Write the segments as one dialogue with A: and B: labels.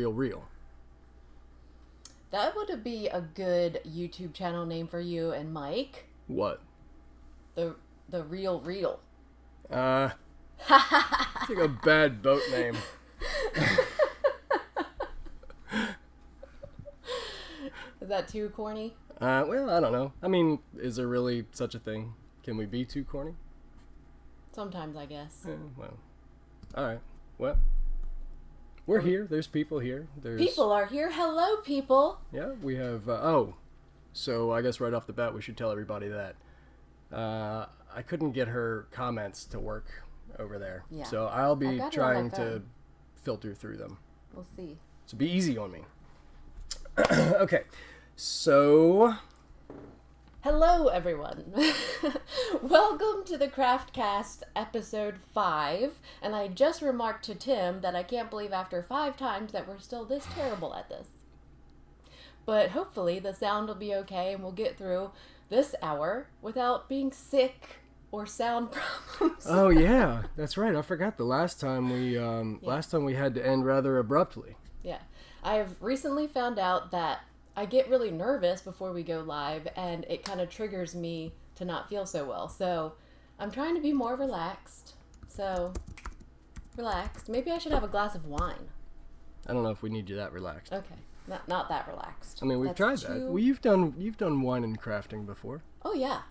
A: real real.
B: That would be a good YouTube channel name for you and Mike.
A: What?
B: The real real.
A: It's like a bad boat name.
B: Is that too corny?
A: Well, I don't know. I mean, is there really such a thing? Can we be too corny?
B: Sometimes, I guess.
A: Well, all right. Well, we're here. There's people here.
B: People are here. Hello, people.
A: Yeah, we have... so I guess right off the bat we should tell everybody that I couldn't get her comments to work over there.
B: Yeah.
A: So I'll be trying to
B: phone.
A: filter through them.
B: We'll see.
A: So be easy on me. Okay, so...
B: Hello, everyone. Welcome to the Craftcast episode 5. And I just remarked to Tim that I can't believe after 5 times that we're still this terrible at this. But hopefully the sound will be okay and we'll get through this hour without being sick or sound problems.
A: Oh yeah, that's right. I forgot the last time we had to end rather abruptly.
B: Yeah. I have recently found out that I get really nervous before we go live and it kind of triggers me to not feel so well. So I'm trying to be more relaxed. So relaxed. Maybe I should have a glass of wine.
A: I don't know if we need you that relaxed.
B: Okay. Not that relaxed.
A: I mean, we've tried that. Well, you've done wine and crafting before.
B: Oh yeah.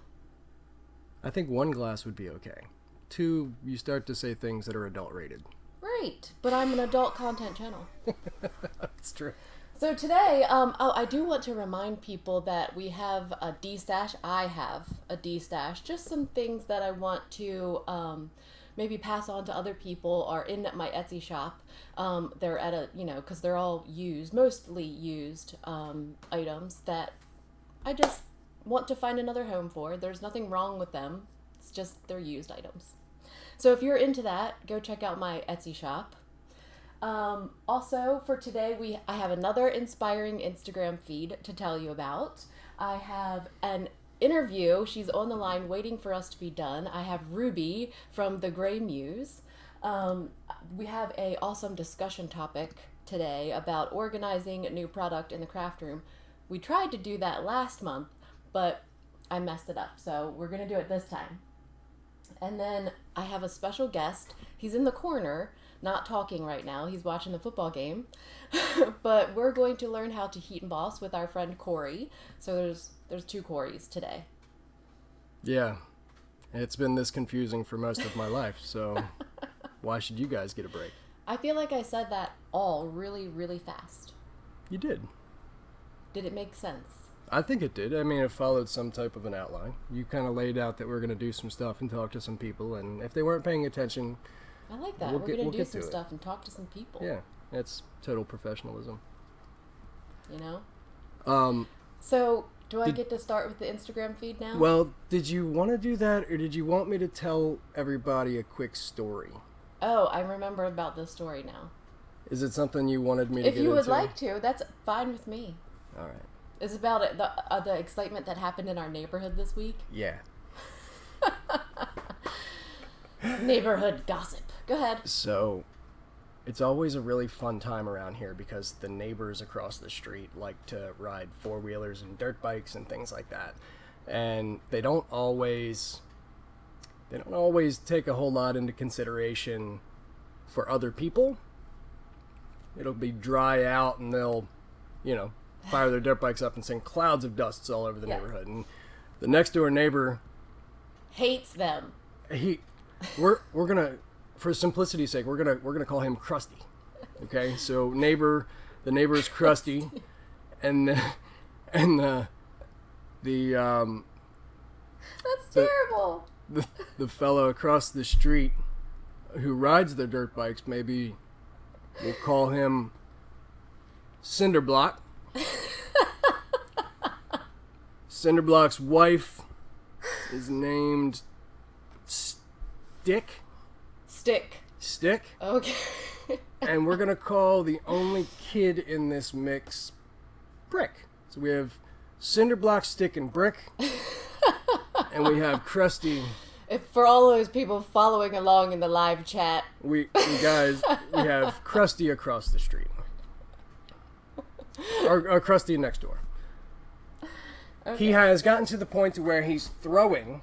A: I think 1 glass would be okay. 2, you start to say things that are adult rated.
B: Right, but I'm an adult content channel.
A: That's true.
B: So today, I do want to remind people that we have a D-stash. I have a D-stash. Just some things that I want to maybe pass on to other people are in my Etsy shop. They're at a, because they're all used, mostly used items that I just want to find another home for. There's nothing wrong with them. It's just they're used items. So if you're into that, go check out my Etsy shop. Also, for today, I have another inspiring Instagram feed to tell you about. I have an interview. She's on the line waiting for us to be done. I have Ruby from the Gray Muse. We have an awesome discussion topic today about organizing a new product in the craft room. We tried to do that last month, but I messed it up. So we're going to do it this time. And then I have a special guest. He's in the corner, not talking right now. He's watching the football game. But we're going to learn how to heat emboss with our friend Cory. So there's 2 Corys today.
A: Yeah. It's been this confusing for most of my life, so why should you guys get a break?
B: I feel like I said that all really, really fast.
A: You did.
B: Did it make sense?
A: I think it did. I mean, it followed some type of an outline. You kind of laid out that we're going to do some stuff and talk to some people, and if they weren't paying attention...
B: I like that. We're going to do some stuff and talk to some people.
A: Yeah, it's total professionalism.
B: So, do I get to start with the Instagram feed now?
A: Well, did you want to do that, or did you want me to tell everybody a quick story?
B: Oh, I remember about this story now.
A: Is it something you wanted me to get into?
B: If you would like to, that's fine with me.
A: All right.
B: It's about the excitement that happened in our neighborhood this week.
A: Yeah.
B: Neighborhood gossip. Go ahead.
A: So, it's always a really fun time around here because the neighbors across the street like to ride 4-wheelers and dirt bikes and things like that. And they don't always take a whole lot into consideration for other people. It'll be dry out and they'll, fire their dirt bikes up and send clouds of dust all over the neighborhood. And the next door neighbor
B: hates them.
A: We're gonna, for simplicity's sake, we're gonna call him Krusty. Okay, so the neighbor is Krusty, and the
B: that's terrible.
A: The fellow across the street who rides the dirt bikes, maybe we'll call him Cinderblock. Cinderblock's wife is named Stick.
B: Okay.
A: And we're going to call the only kid in this mix Brick. So we have Cinderblock, Stick, and Brick. And we have Krusty.
B: For all those people following along in the live chat.
A: We have Krusty across the street. or Krusty next door. Okay. He has gotten to the point to where he's throwing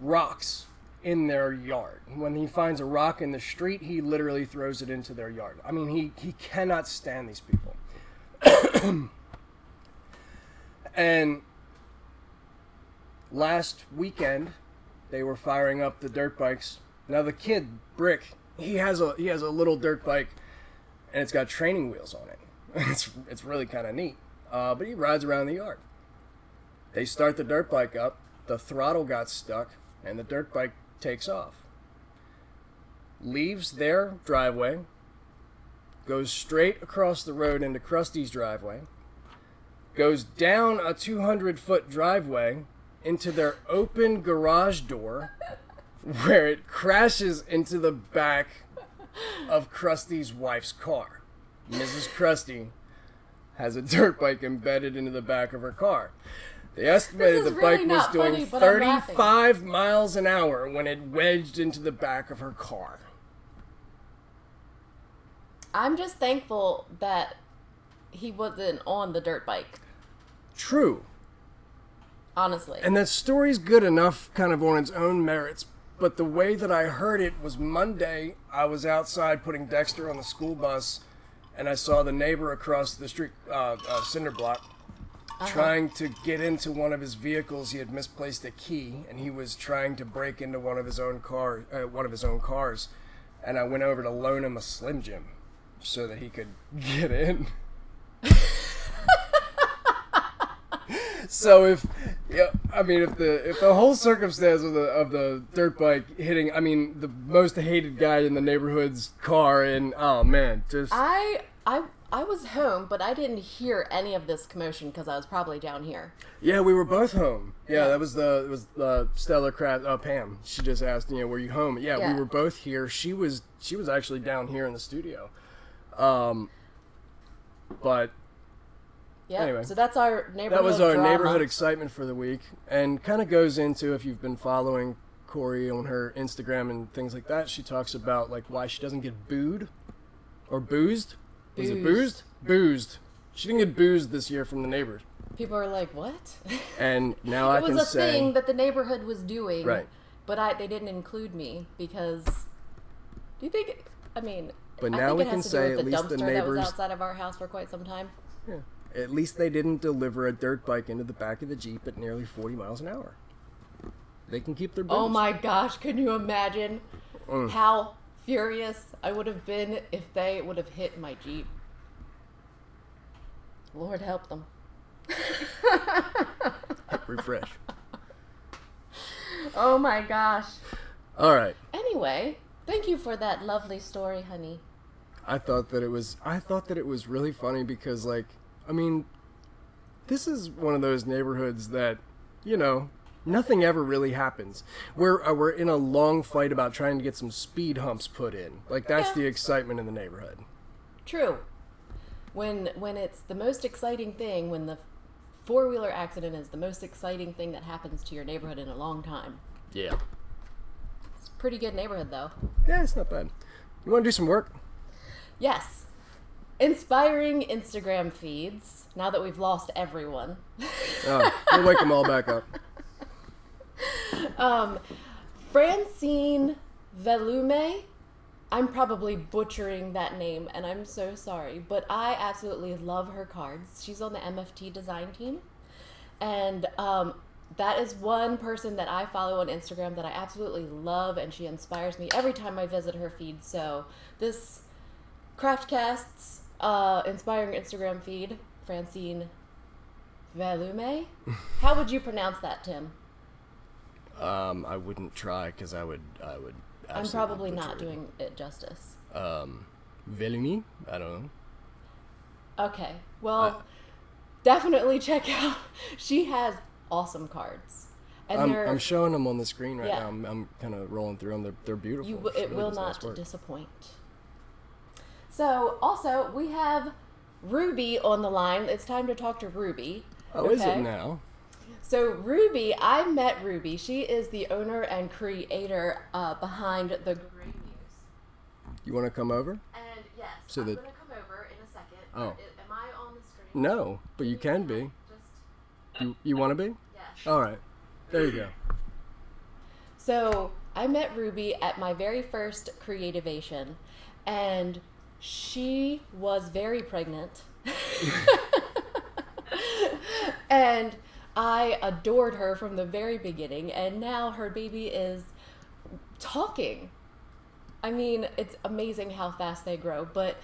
A: rocks in their yard. When he finds a rock in the street, he literally throws it into their yard. I mean, he cannot stand these people. And last weekend, they were firing up the dirt bikes. Now the kid, Brick, he has a little dirt bike, and it's got training wheels on it. It's really kind of neat. But he rides around the yard. They start the dirt bike up, the throttle got stuck, and the dirt bike takes off. Leaves their driveway, goes straight across the road into Krusty's driveway, goes down a 200-foot driveway into their open garage door, where it crashes into the back of Krusty's wife's car. Mrs. Krusty has a dirt bike embedded into the back of her car. They estimated the bike was doing 35 miles an hour when it wedged into the back of her car.
B: I'm just thankful that he wasn't on the dirt bike.
A: True.
B: Honestly.
A: And that story's good enough kind of on its own merits, but the way that I heard it was Monday. I was outside putting Dexter on the school bus, and I saw the neighbor across the street, cinder block, trying to get into one of his vehicles. He had misplaced a key, and he was trying to break into one of his own cars. And I went over to loan him a Slim Jim so that he could get in. So if the whole circumstance of the dirt bike hitting, I mean, the most hated guy in the neighborhood's car, and oh man, just
B: I was home, but I didn't hear any of this commotion because I was probably down here.
A: Yeah, we were both home. Yeah, it was Stellar Craft, Pam. She just asked, were you home? Yeah, we were both here. She was actually down here in the studio. But
B: yeah,
A: anyway,
B: so that's our neighborhood.
A: That was our
B: drama.
A: neighborhood excitement for the week, and kind of goes into, if you've been following Cory on her Instagram and things like that, she talks about like why she doesn't get booed or boozed. Is it boozed? Boozed. She didn't get boozed this year from the neighbors.
B: People are like, what?
A: And now I can say...
B: It was a thing that the neighborhood was doing.
A: Right.
B: But they didn't include me because... Do you think...
A: But now we can say at least the neighbors...
B: that was outside of our house for quite some time.
A: Yeah. At least they didn't deliver a dirt bike into the back of the Jeep at nearly 40 miles an hour. They can keep their booze.
B: Oh my gosh, can you imagine how furious I would have been if they would have hit my Jeep? Lord help them.
A: Refresh.
B: Oh my gosh.
A: All right.
B: Anyway, thank you for that lovely story, honey.
A: I thought that it was really funny because, like, I mean, this is one of those neighborhoods that, nothing ever really happens. We're in a long fight about trying to get some speed humps put in. Like, that's the excitement in the neighborhood.
B: True. When it's the most exciting thing, when the four-wheeler accident is the most exciting thing that happens to your neighborhood in a long time.
A: Yeah.
B: It's a pretty good neighborhood, though.
A: Yeah, it's not bad. You want to do some work?
B: Yes. Inspiring Instagram feeds, now that we've lost everyone.
A: Oh, we'll wake them all back up.
B: Francine Velume, I'm probably butchering that name, and I'm so sorry, but I absolutely love her cards. She's on the MFT design team, and that is one person that I follow on Instagram that I absolutely love, and she inspires me every time I visit her feed. So this Craftcast's inspiring Instagram feed, Francine Velume. How would you pronounce that, Tim?
A: I wouldn't try because I would.
B: I'm probably not doing it justice.
A: Velume? I don't know.
B: Okay, well, definitely check out. She has awesome cards, and
A: I'm showing them on the screen right now. I'm kind of rolling through them. They're beautiful.
B: It will not disappoint. So, also, we have Ruby on the line. It's time to talk to Ruby.
A: Oh, okay? Is it now?
B: So, Ruby, I met Ruby. She is the owner and creator behind the Gray Muse.
A: You want to come over?
B: And yes,
A: I'm
B: going to come over in a second.
A: Oh.
B: Am I on the screen?
A: No, but you can be. You want to be?
B: Yeah.
A: All right. There you go.
B: So I met Ruby at my very first Creativation, and she was very pregnant. And I adored her from the very beginning, and now her baby is talking. I mean, it's amazing how fast they grow, but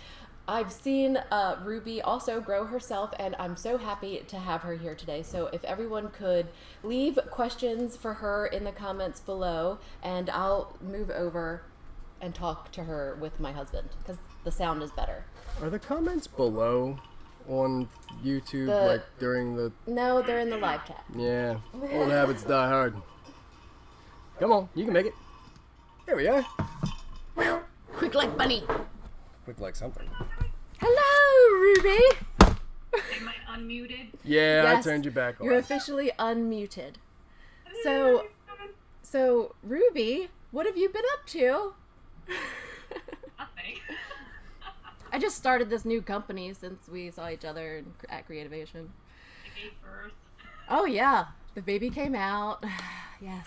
B: I've seen Ruby also grow herself, and I'm so happy to have her here today. So if everyone could leave questions for her in the comments below, and I'll move over and talk to her with my husband, because the sound is better.
A: Are the comments below on YouTube, like during the...
B: No, they're in the live chat.
A: Yeah, old habits die hard. Come on, you can make it. Here we are.
B: Quick like bunny.
A: Quick like something.
B: Hello, Ruby.
C: Am I unmuted?
A: Yeah,
B: Yes,
A: I turned you back on.
B: You're officially unmuted. So Ruby, what have you been up to?
C: Nothing.
B: I just started this new company since we saw each other at Creativation.
C: I gave birth.
B: Oh yeah, the baby came out. Yes.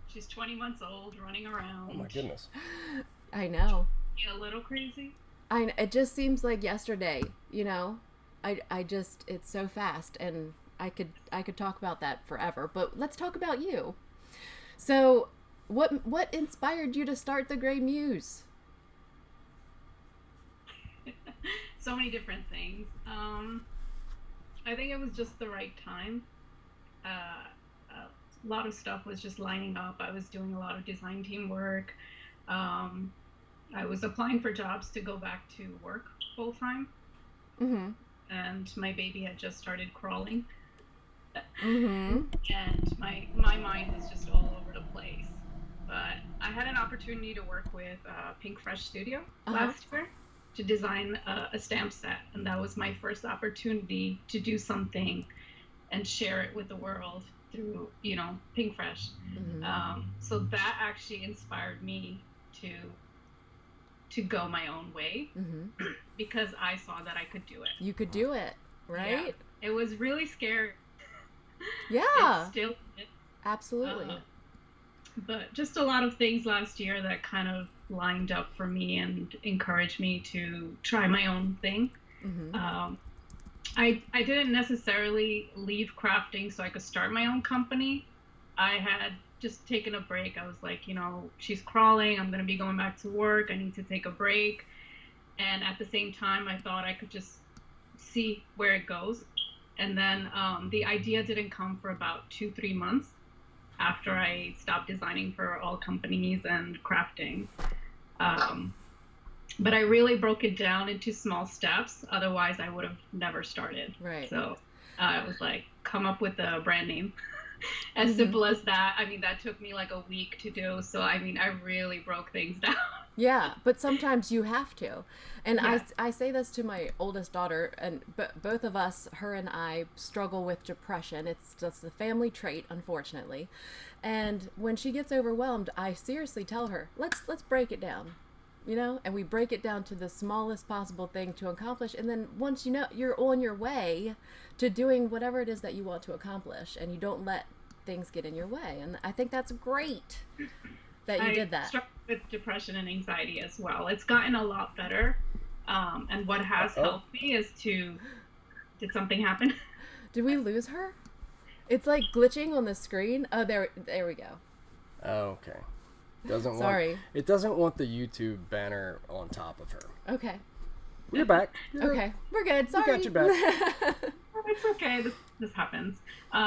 C: She's 20 months old, running around.
A: Oh my goodness.
B: I know.
C: Yeah, a little crazy.
B: It just seems like yesterday, you know. I just, it's so fast, and I could talk about that forever. But let's talk about you. So, what inspired you to start the Gray Muse?
C: So many different things. I think it was just the right time. A lot of stuff was just lining up. I was doing a lot of design team work. I was applying for jobs to go back to work full time.
B: Mm-hmm.
C: And my baby had just started crawling.
B: Mm-hmm.
C: And my mind was just all over the place. But I had an opportunity to work with Pink Fresh Studio last year to design a stamp set, and that was my first opportunity to do something and share it with the world through, Pink Fresh.
B: Mm-hmm.
C: So that actually inspired me to go my own way,
B: Mm-hmm.
C: because I saw that I could do it.
B: You could do it, right?
C: Yeah. It was really scary.
B: Yeah.
C: It still is.
B: Absolutely.
C: But just a lot of things last year that kind of lined up for me and encouraged me to try my own thing.
B: Mm-hmm.
C: I didn't necessarily leave crafting so I could start my own company. I had just taken a break. I was like, she's crawling. I'm going to be going back to work. I need to take a break. And at the same time, I thought I could just see where it goes. And then the idea didn't come for about 2-3 months after I stopped designing for all companies and crafting. But I really broke it down into small steps. Otherwise, I would have never started.
B: Right.
C: So I was like, come up with a brand name. As simple as that. I mean, that took me like a week to do. So, I mean, I really broke things down.
B: Yeah, but sometimes you have to. And
C: Yeah.
B: I say this to my oldest daughter, and both of us, her and I, struggle with depression. It's just a family trait, unfortunately. And when she gets overwhelmed, I seriously tell her, let's break it down. And we break it down to the smallest possible thing to accomplish. And then once you're on your way to doing whatever it is that you want to accomplish, and you don't let things get in your way. And I think that's great that you did that.
C: I struggled with depression and anxiety as well. It's gotten a lot better. And what has helped me is did something happen?
B: Did we lose her? It's like glitching on the screen. Oh, there we go.
A: Oh, okay.
B: Sorry.
A: It doesn't want the YouTube banner on top of her.
B: Okay.
A: You're back.
B: Okay. We're good. Sorry.
A: We got your back.
C: It's okay. This happens. So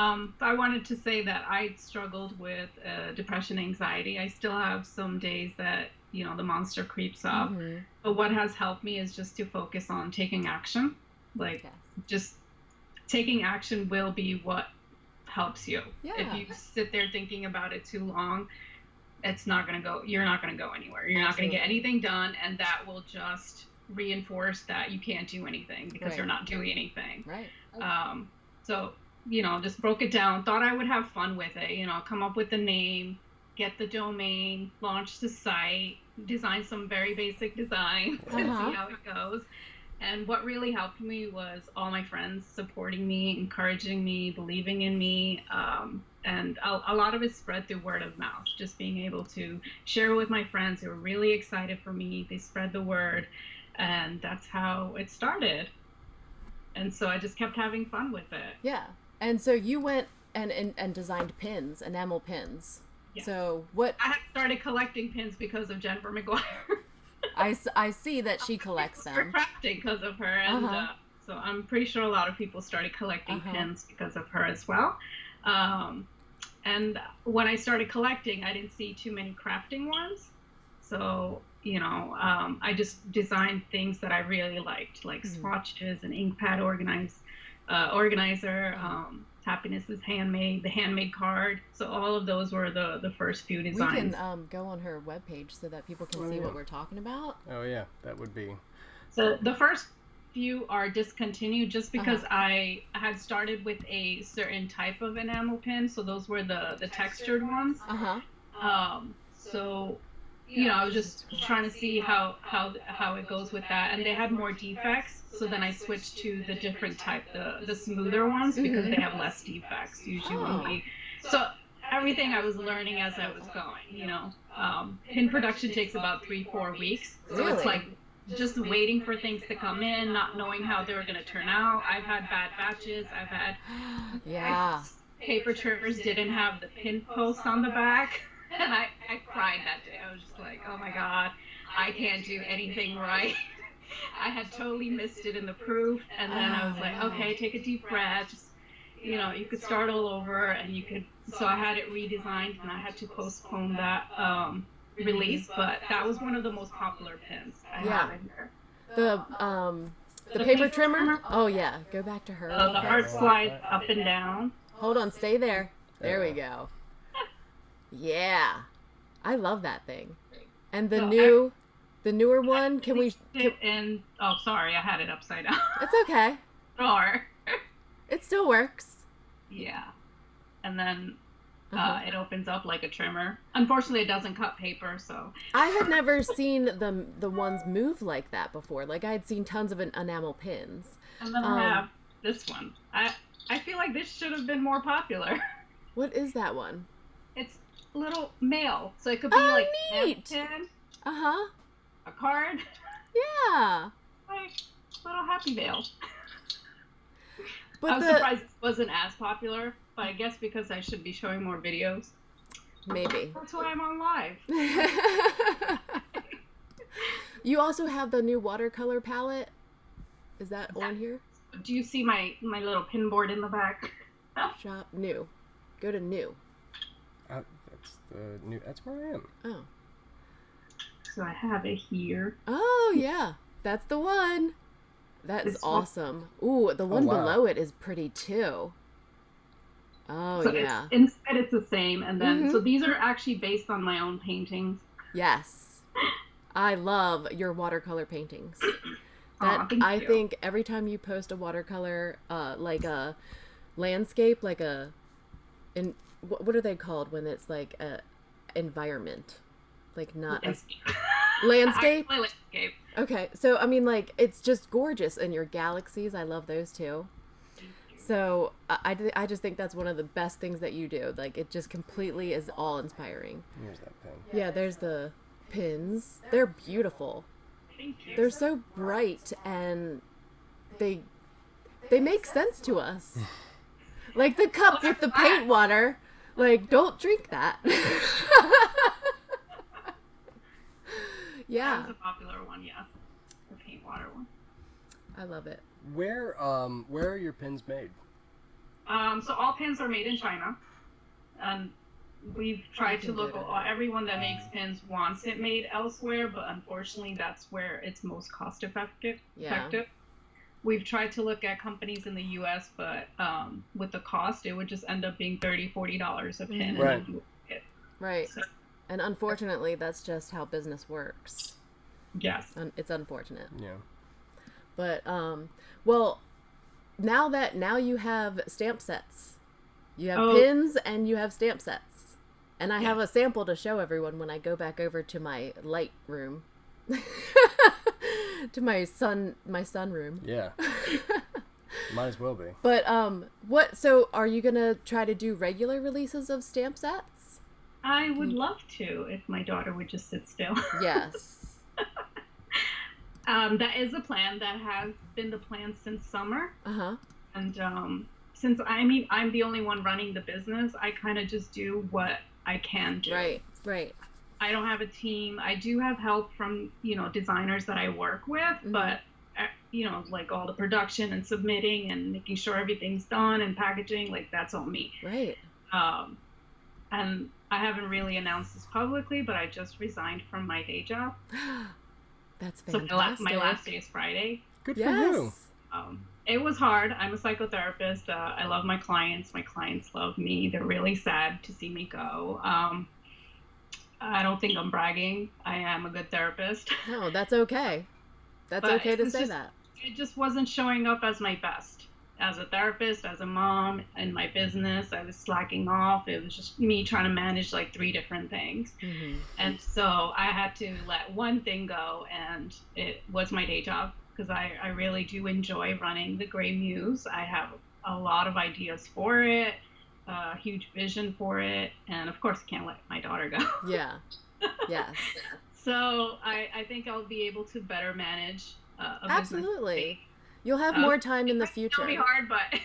C: I wanted to say that I struggled with depression, anxiety. I still have some days that, the monster creeps up. Mm-hmm. But what has helped me is just to focus on taking action. Just taking action will be what helps you.
B: Yeah.
C: If you sit there thinking about it too long, it's not going to go. You're not going to go anywhere. You're not going to get anything done. And that will just reinforce that you can't do anything because you're not doing anything.
B: Right.
C: So, just broke it down, thought I would have fun with it, come up with the name, get the domain, launch the site, design some very basic design, and see how it goes. And what really helped me was all my friends supporting me, encouraging me, believing in me. And a lot of it spread through word of mouth, just being able to share with my friends who were really excited for me. They spread the word, and that's how it started. And so I just kept having fun with it.
B: Yeah. And so you went and designed pins, enamel pins.
C: Yes.
B: So what...
C: I had started collecting pins because of Jennifer McGuire.
B: I see that she collects them.
C: Crafting because of her, and so I'm pretty sure a lot of people started collecting pins because of her as well. And when I started collecting, I didn't see too many crafting ones, so I just designed things that I really liked, like swatches and ink pad organizer. Happiness is handmade, the handmade card. So all of those were the first few designs.
B: We can go on her webpage so that people can see what we're talking about.
A: Oh yeah, that would be.
C: So the first few are discontinued just because I had started with a certain type of enamel pin. So those were the textured ones. So I was just trying to see how it goes with that, and they had more defects. So then I switched to the different type, the smoother ones, because they have less defects usually. So everything I was learning as I was going, pin production takes about 3-4 weeks. So it's like just waiting for things to come in, not knowing how they were going to turn out. I've had bad batches. I've had paper trimmers didn't have the pin post on the back. And I cried that day. I was just like, oh my God, I can't do anything right. I had totally missed it in the proof, and then I was like, okay, take a deep breath. Just, you could start all over, and you could. So I had it redesigned, and I had to postpone that release. But that was one of the most popular pins I have in there.
B: The paper trimmer. Oh yeah, go back to her.
C: The heart slides up and down.
B: Hold on, stay there. There we go. Yeah, I love that thing. And the newer one,
C: oh, sorry, I had it upside down.
B: It's okay.
C: Or
B: it still works.
C: Yeah. And then it opens up like a trimmer. Unfortunately, it doesn't cut paper, so.
B: I had never seen the ones move like that before. Like, I had seen tons of enamel pins.
C: And then I have this one. I feel like this should have been more popular.
B: What is that one?
C: It's little mail, so it could be like
B: neat.
C: A pin, a card, like little happy mail.
B: But
C: I was surprised it wasn't as popular, but I guess because I should be showing more videos.
B: Maybe
C: that's why I'm on live.
B: You also have the new watercolor palette. Is that on here?
C: Do you see my little pin board in the back?
B: Shop new. Go to new.
A: That's the new. That's where I am.
B: Oh.
C: So I have it here.
B: Oh yeah, that's the one. That is awesome. Ooh, the one below it is pretty too. Oh
C: so
B: yeah.
C: Inside it's the same, and then so these are actually based on my own paintings.
B: Yes, I love your watercolor paintings. I think every time you post a watercolor, like a landscape, like what are they called when it's like a environment, like not landscape.
C: Landscape.
B: Okay, so I mean, like, it's just gorgeous, and your galaxies, I love those too. So I just think that's one of the best things that you do. Like, it just completely is all inspiring.
A: Here's that pen.
B: Yeah, there's the pins. They're beautiful.
C: Thank you.
B: They're so bright, and they make sense to us. Like the cup with the paint water. Like, don't drink that. Yeah.
C: That was a popular one, yes. The paint water one.
B: I love it.
A: Where are your pins made?
C: So all pins are made in China. And we've tried to look, everyone that makes pins wants it made elsewhere, but unfortunately that's where it's most cost effective. We've tried to look at companies in the US, but with the cost, it would just end up being $30-$40 a pin.
A: Right.
B: Right. So, and unfortunately, that's just how business works.
C: Yes.
B: It's unfortunate.
A: Yeah.
B: But, well, now you have stamp sets. You have pins and you have stamp sets. And I have a sample to show everyone when I go back over to my light room. to my sunroom.
A: Yeah. Might as well be.
B: But so are you gonna try to do regular releases of stamp sets?
C: I would love to if my daughter would just sit still.
B: Yes.
C: That is a plan. That has been the plan since summer.
B: Uh-huh.
C: And since I'm the only one running the business, I kind of just do what I can do.
B: Right.
C: I don't have a team. I do have help from, designers that I work with,
B: Mm-hmm.
C: but, like all the production and submitting and making sure everything's done and packaging, like that's all me.
B: Right.
C: And I haven't really announced this publicly, but I just resigned from my day job.
B: That's
C: So
B: fantastic.
C: my last day is Friday.
A: Good for you.
C: It was hard. I'm a psychotherapist. I love my clients. My clients love me. They're really sad to see me go. I don't think I'm bragging. I am a good therapist.
B: No, that's okay. That's
C: But
B: okay to
C: it's
B: say
C: just-
B: that.
C: It just wasn't showing up as my best. As a therapist, as a mom, in my business, I was slacking off. It was just me trying to manage like 3 different things.
B: Mm-hmm.
C: And so I had to let one thing go, and it was my day job, because I really do enjoy running the Gray Muse. I have a lot of ideas for it, a huge vision for it, and of course I can't let my daughter go.
B: Yeah. Yes.
C: So I think I'll be able to better manage a
B: Absolutely.
C: business.
B: You'll have more time in the future.
C: It'll be hard, but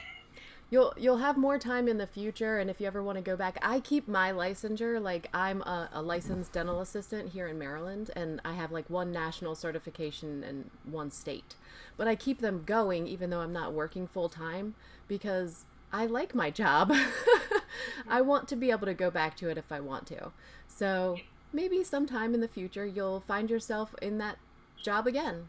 B: You'll have more time in the future, and if you ever want to go back, I keep my licensure. Like, I'm a licensed dental assistant here in Maryland, and I have like 1 national certification and 1 state. But I keep them going even though I'm not working full time, because I like my job. I want to be able to go back to it if I want to. So maybe sometime in the future you'll find yourself in that job again.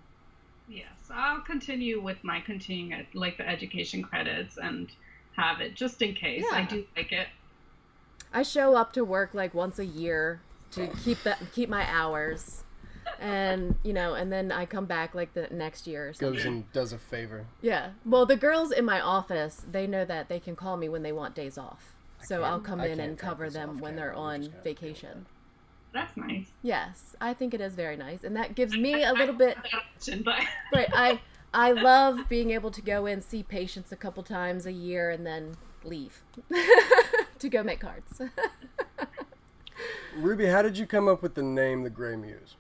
C: yes, I'll continue with my continuing like the education credits and have it just in case.
B: Yeah.
C: I do like it.
B: I show up to work like once a year to keep my hours, and and then I come back like the next year or something.
A: Goes and does a favor.
B: Yeah. Well, the girls in my office, they know that they can call me when they want days off. So I'll come
A: I
B: in
A: can't
B: and
A: take
B: cover
A: this
B: them
A: off
B: when
A: camera.
B: they're
A: We're
B: on
A: just gonna have to deal with
B: vacation.
C: That's nice.
B: Yes, I think it is very nice, and that gives me a little bit.
C: That option, but
B: Right. I love being able to go in, see patients a couple times a year, and then leave to go make cards.
A: Ruby, how did you come up with the name The Gray Muse?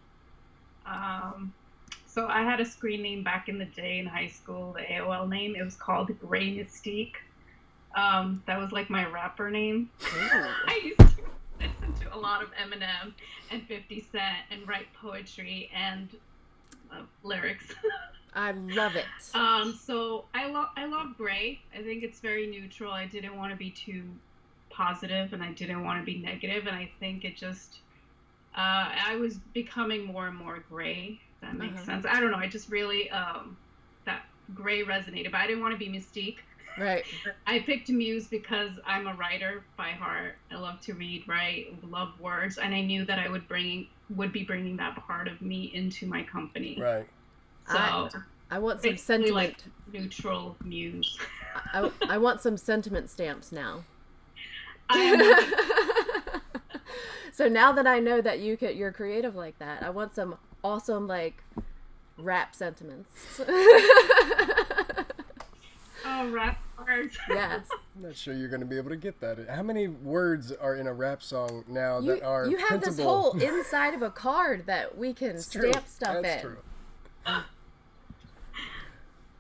C: So I had a screen name back in the day in high school, the AOL name. It was called Gray Mystique. That was like my rapper name. I used to listen to a lot of Eminem and 50 Cent and write poetry and lyrics.
B: I love it.
C: So I love gray. I think it's very neutral. I didn't want to be too positive, and I didn't want to be negative, and I think it just I was becoming more and more gray. If that makes sense. I don't know. I just really that gray resonated, but I didn't want to be Mystique.
B: Right.
C: I picked Muse because I'm a writer by heart. I love to read, write, love words, and I knew that I would be bringing that part of me into my company.
A: Right.
C: So
B: I want some
C: basically
B: sentiment.
C: like neutral Muse.
B: I want some sentiment stamps now. So now that I know that you're creative like that, I want some awesome like rap sentiments.
C: Oh, rap words.
B: Yes.
A: I'm not sure you're going to be able to get that. How many words are in a rap song now that are
B: You have this
A: printable?
B: whole inside of a card that we can
A: True.
B: stamp stuff
A: That's
B: in.
A: true.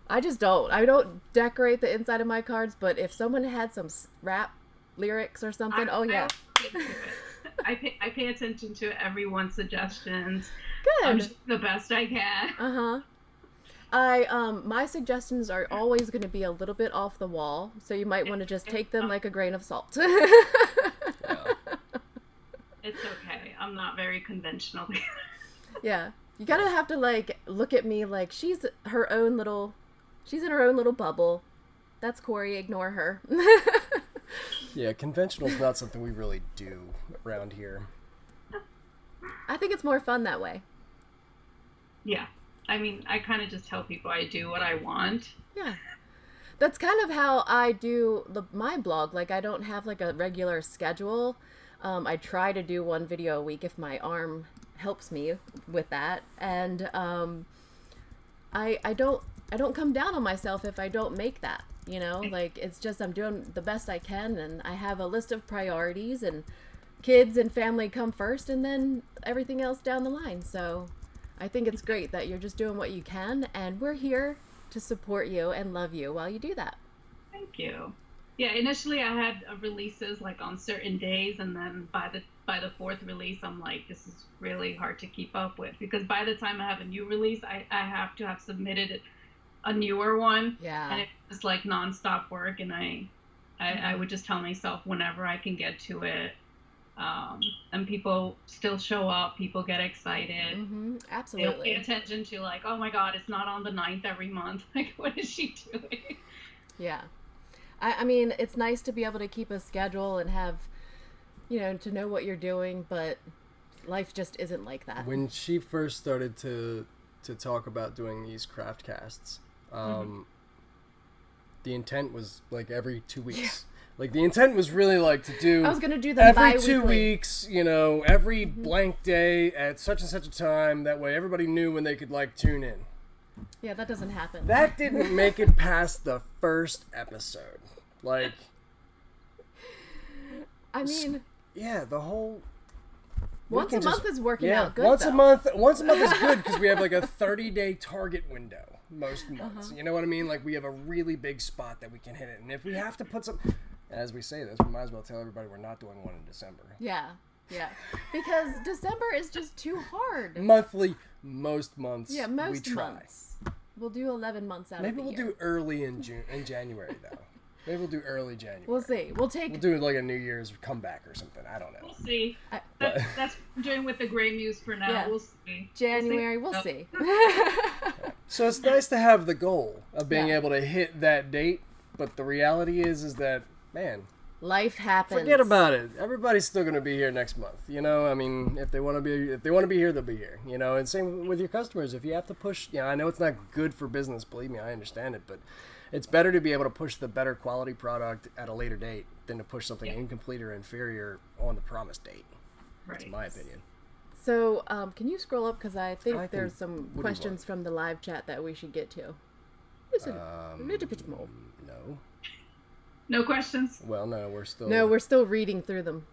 B: I just don't. I don't decorate the inside of my cards, but if someone had some rap lyrics or something, yeah.
C: I pay attention to everyone's suggestions.
B: Good.
C: I'm just the best I can.
B: Uh-huh. My suggestions are always going to be a little bit off the wall, so you might want to just take them like a grain of salt.
C: It's okay. I'm not very conventional.
B: Yeah. You gotta have to like look at me like she's in her own little bubble. That's Cory, ignore her.
A: Yeah, conventional is not something we really do around here.
B: I think it's more fun that way.
C: Yeah. I mean, I kind of just tell people I do what I want.
B: Yeah. That's kind of how I do my blog. Like, I don't have like a regular schedule. I try to do 1 video a week if my arm helps me with that. And I don't come down on myself if I don't make that, you know, like it's just, I'm doing the best I can, and I have a list of priorities, and kids and family come first, and then everything else down the line. So I think it's great that you're just doing what you can, and we're here to support you and love you while you do that.
C: Thank you. Yeah, initially I had releases like on certain days, and then by the fourth release, I'm like, this is really hard to keep up with, because by the time I have a new release, I have to have submitted a newer one.
B: Yeah.
C: And it's like nonstop work, and I would just tell myself whenever I can get to it. And people still show up, people get excited.
B: Absolutely.
C: They don't pay attention to like, oh my God, it's not on the 9th every month. Like, what is she doing?
B: Yeah. I mean, it's nice to be able to keep a schedule and have, you know, to know what you're doing, but life just isn't like that.
A: When she first started to talk about doing these craft casts, the intent was like every 2 weeks. Yeah. Like the intent was really like to do.
B: I was gonna do them
A: every
B: bi-weekly.
A: 2 weeks, you know, every blank day at such and such a time. That way, everybody knew when they could like tune in.
B: Yeah, that doesn't happen.
A: That didn't make it past the first episode. Like,
B: I mean,
A: yeah, the whole.
B: Once a month is working out good.
A: Once a month is good because we have like a 30-day target window most months. You know what I mean? Like we have a really big spot that we can hit it, and if we have to put some, as we say this, we might as well tell everybody we're not doing one in December.
B: Yeah, because December is just too hard.
A: Monthly, most months.
B: Yeah, most
A: we try.
B: months. We'll do 11 months out
A: Maybe
B: of the year.
A: Maybe we'll do early in January though. Maybe we'll do early January.
B: We'll see. We'll do
A: like a New Year's comeback or something. I don't know.
C: We'll see. That's what I'm doing with the Gray Muse for now. Yeah. We'll see.
B: January, we'll see.
A: So it's nice to have the goal of being able to hit that date, but the reality is that, man,
B: life happens.
A: Forget about it. Everybody's still going to be here next month. You know, I mean, if they want to be here, they'll be here. You know, and same with your customers. If you have to push, you know, I know it's not good for business. Believe me, I understand it, but it's better to be able to push the better quality product at a later date than to push something incomplete or inferior on the promised date. Right. That's my opinion.
B: So, can you scroll up? Because I think there's some questions from the live chat that we should get to. Just a little bit more.
A: No.
C: No questions?
A: Well, no, we're
B: still reading through them.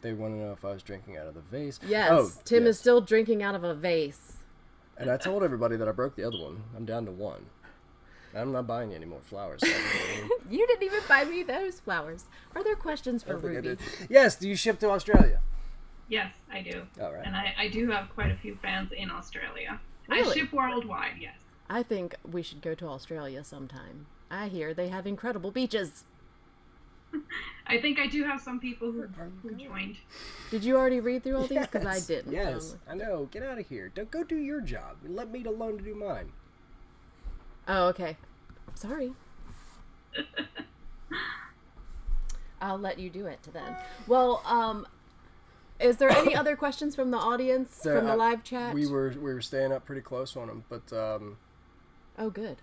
A: They want to know if I was drinking out of the vase.
B: Yes, Tim is still drinking out of a vase.
A: And I told everybody that I broke the other one. I'm down to one. I'm not buying you any more flowers.
B: You didn't even buy me those flowers. Are there questions for Ruby?
A: Yes. Do you ship to Australia?
C: Yes, I do.
A: All right.
C: And I do have quite a few fans in Australia.
B: Really?
C: I ship worldwide, yes.
B: I think we should go to Australia sometime. I hear they have incredible beaches.
C: I think I do have some people who joined.
B: Did you already read through all these? Because I didn't.
A: Yes, I know. Get out of here. Don't go do your job. Let me alone to do mine.
B: Oh, okay. Sorry. I'll let you do it then. Well, is there any other questions from the audience, from the live chat?
A: We were staying up pretty close on them, but
B: oh, good.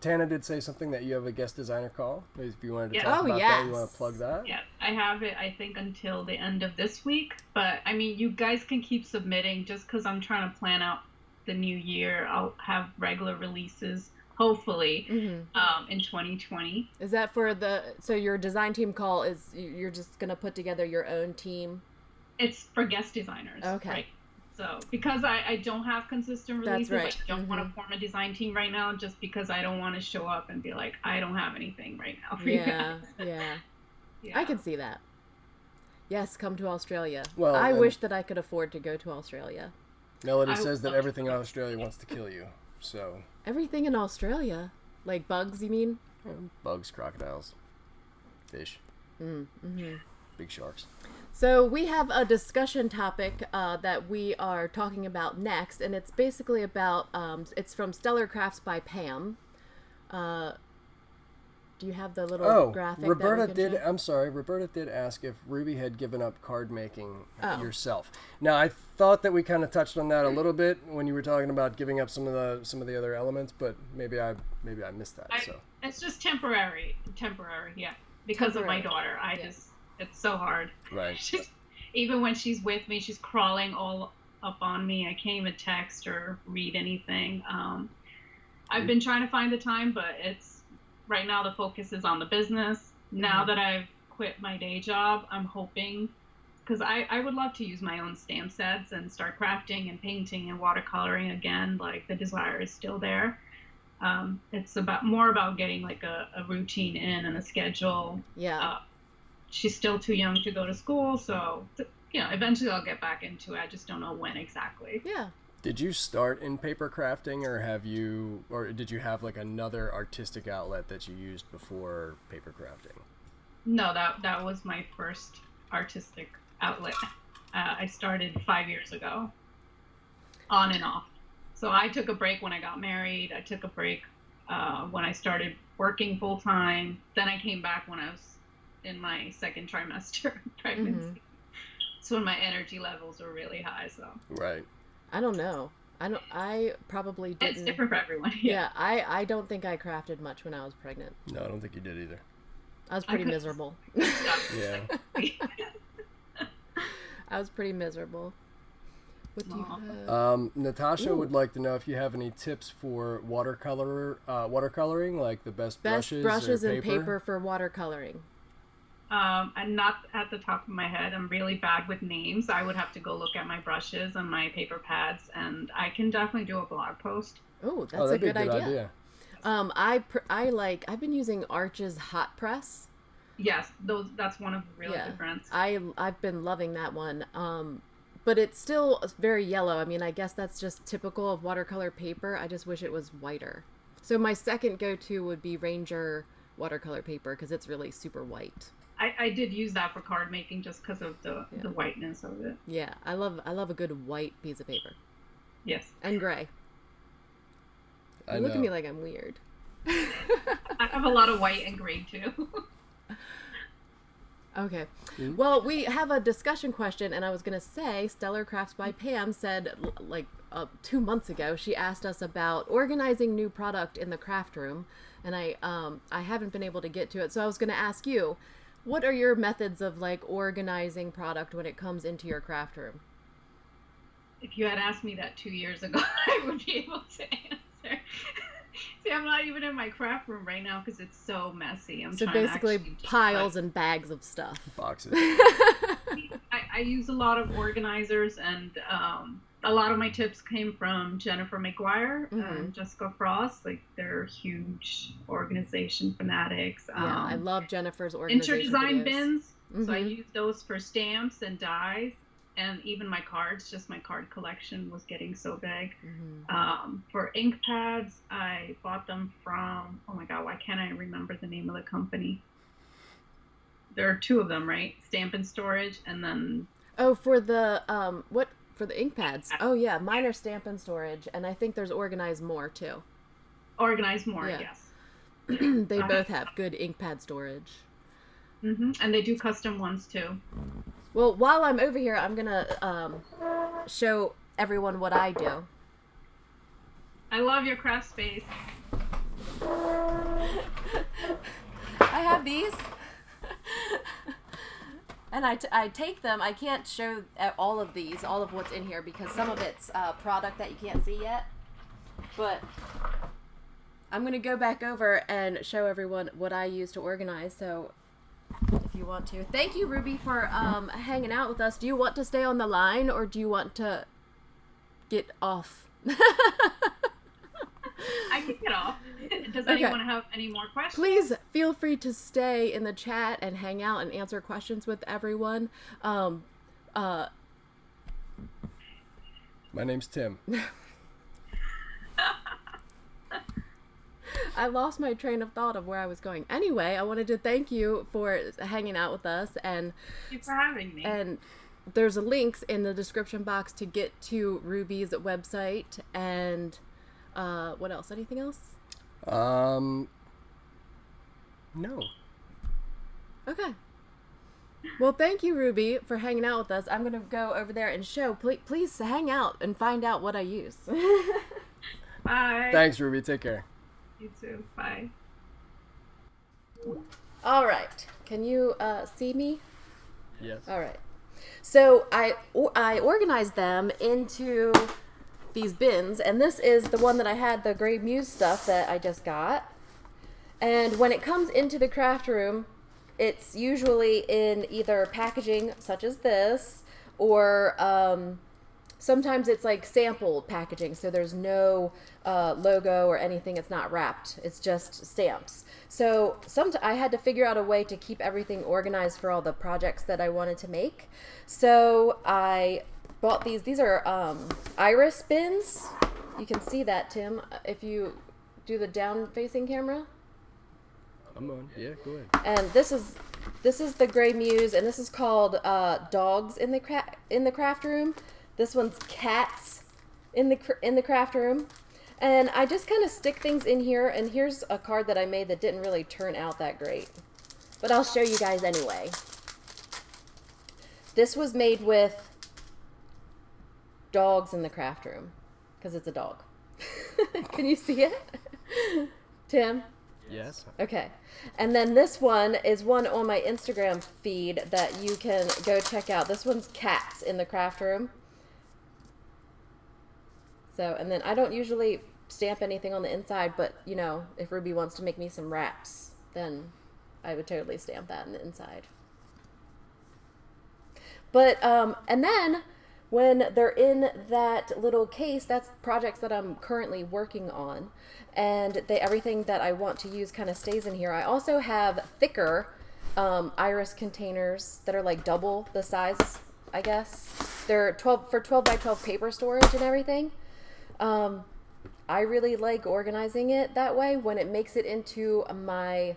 A: Tana did say something that you have a guest designer call. If you wanted to
C: Yes.
A: talk about that, you want to plug that?
C: Yeah, I have it, I think, until the end of this week. But, I mean, you guys can keep submitting just because I'm trying to plan out the new year. I'll have regular releases, hopefully, in 2020.
B: Is that for so your design team call is, you're just going to put together your own team?
C: It's for guest designers. Okay. Right? So, because I don't have consistent releases,
B: that's right.
C: I don't want to form a design team right now just because I don't want to show up and be like, I don't have anything right now for you guys.
B: Yeah. I can see that. Yes, come to Australia.
A: Well,
B: I wish that I could afford to go to Australia.
A: Melody says that everything in Australia wants to kill you, so...
B: Everything in Australia? Like bugs, you mean?
A: Bugs, crocodiles, fish, big sharks.
B: So we have a discussion topic that we are talking about next, and it's basically about, it's from Stellar Crafts by Pam. Do you have the little graphic?
A: Roberta did ask if Ruby had given up card making yourself. Now, I thought that we kind of touched on that a little bit when you were talking about giving up some of the other elements, but maybe I missed that.
C: It's just temporary, yeah, because of my daughter. It's so hard.
A: Right.
C: Even when she's with me, she's crawling all up on me. I can't even text or read anything. I've been trying to find the time, but it's right now the focus is on the business. Now that I've quit my day job, I'm hoping, because I would love to use my own stamp sets and start crafting and painting and watercoloring again. Like, the desire is still there. It's more about getting like a routine in and a schedule.
B: Yeah.
C: She's still too young to go to school, so eventually I'll get back into it. I just don't know when exactly.
B: Yeah.
A: Did you start in paper crafting, or did you have like another artistic outlet that you used before paper crafting?
C: No, that was my first artistic outlet. I started 5 years ago, on and off. So I took a break when I got married. I took a break when I started working full time. Then I came back when I was in my second trimester of pregnancy. So when my energy levels were really high. So
A: right.
B: I don't know. I probably didn't.
C: It's different for everyone.
B: Yeah, I don't think I crafted much when I was pregnant.
A: No, I don't think you did either.
B: I was pretty miserable.
A: Yeah.
B: I was pretty miserable. What do you have?
A: Natasha would like to know if you have any tips for watercoloring, like the best brushes
B: and paper for watercoloring.
C: I'm not at the top of my head. I'm really bad with names. I would have to go look at my brushes and my paper pads, and I can definitely do a blog post.
B: Oh, that's a good idea.
C: idea.
B: I've been using Arch's hot press.
C: Yes, that's one of the really good brands.
B: I've been loving that one. But it's still very yellow. I mean, I guess that's just typical of watercolor paper. I just wish it was whiter. So my second go-to would be Ranger watercolor paper, because it's really super white.
C: I did use that for card making just because of the whiteness of it.
B: Yeah, I love a good white piece of paper.
C: Yes.
B: And gray. You look at me like I'm weird.
C: I have a lot of white and gray too.
B: Okay. Well, we have a discussion question, and I was going to say, Stellar Crafts by Pam said, 2 months ago, she asked us about organizing new product in the craft room, and I haven't been able to get to it, so I was going to ask you, what are your methods of, organizing product when it comes into your craft room?
C: If you had asked me that 2 years ago, I would be able to answer. See, I'm not even in my craft room right now because it's so messy.
B: So basically piles and bags of stuff.
A: Boxes.
C: I use a lot of organizers, and a lot of my tips came from Jennifer McGuire and Jessica Frost. They're huge organization fanatics.
B: Yeah, I love Jennifer's organization
C: Interdesign
B: videos.
C: Bins. So I use those for stamps and dies. And even my cards, just my card collection was getting so big. For ink pads, I bought them from, oh my God, why can't I remember the name of the company? There are two of them, right? Stamp and Storage, and then...
B: Oh, for the, for the ink pads. Oh yeah, mine are Stamp and Storage, and I think there's Organize More too.
C: Organize More, yes.
B: They both have good ink pad storage.
C: And they do custom ones too.
B: Well, while I'm over here, I'm gonna show everyone what I do.
C: I love your craft space.
B: I have these, and I take them. I can't show all of what's in here, because some of it's product that you can't see yet. But I'm gonna go back over and show everyone what I use to organize. So, if you want to. Thank you, Ruby, for hanging out with us. Do you want to stay on the line, or do you want to get off?
C: I can get off. Does anyone have any more questions?
B: Please feel free to stay in the chat and hang out and answer questions with everyone.
A: My name's Tim.
B: I lost my train of thought of where I was going. Anyway, I wanted to thank you for hanging out with us, and
C: thank you for having me.
B: And there's links in the description box to get to Ruby's website, and what else? Anything else?
A: No.
B: Okay. Well, thank you, Ruby, for hanging out with us. I'm gonna go over there and show. Please hang out and find out what I use.
C: Bye.
A: Thanks, Ruby. Take care.
C: You too. Bye.
B: All right. Can you see me?
A: Yes.
B: All right. So I organized them into these bins, and this is the one that I had, the gray Muse stuff that I just got. And when it comes into the craft room, it's usually in either packaging such as this, or sometimes it's like sample packaging, so there's no logo or anything. It's not wrapped. It's just stamps. So I had to figure out a way to keep everything organized for all the projects that I wanted to make. So I bought these. These are iris bins. You can see that, Tim, if you do the down-facing camera.
A: I'm on. Yeah, go ahead.
B: And this is the gray Muse, and this is called dogs in the craft room. This one's cats in the craft room. And I just kind of stick things in here, and here's a card that I made that didn't really turn out that great. But I'll show you guys anyway. This was made with dogs in the craft room, because it's a dog. Can you see it? Tim?
A: Yes.
B: Okay. And then this one is one on my Instagram feed that you can go check out. This one's cats in the craft room. So, and then I don't usually stamp anything on the inside, but, you know, if Ruby wants to make me some wraps, then I would totally stamp that in the inside. But, and then when they're in that little case, that's projects that I'm currently working on. And everything that I want to use kind of stays in here. I also have thicker iris containers that are like double the size, I guess. They're 12 by 12 paper storage and everything. I really like organizing it that way when it makes it into my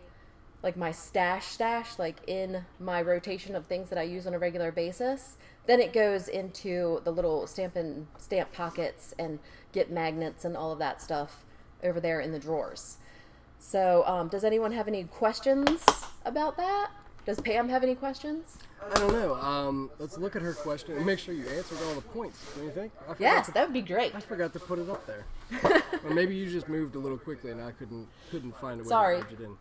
B: stash, like in my rotation of things that I use on a regular basis. Then it goes into the little stamp pockets and get magnets and all of that stuff over there in the drawers. So, does anyone have any questions about that? Does Pam have any questions?
A: I don't know. Let's look at her question and make sure you answered all the points. Don't you think?
B: Yes, that would be great.
A: I forgot to put it up there. Or maybe you just moved a little quickly and I couldn't find a way to merge it in.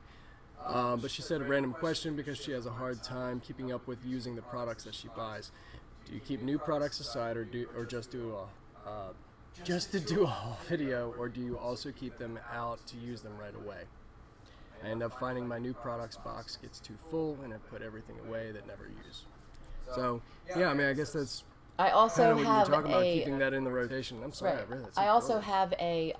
A: But she said a random question because she has a hard time keeping up with using the products that she buys. Do you keep new products aside, or just do a whole video, or do you also keep them out to use them right away? I end up finding my new products box gets too full, and I put everything away that never use. So yeah, I mean, I guess that's.
B: I also
A: have
B: have
A: talking about keeping that in the rotation. I'm sorry,
B: right. I also have a.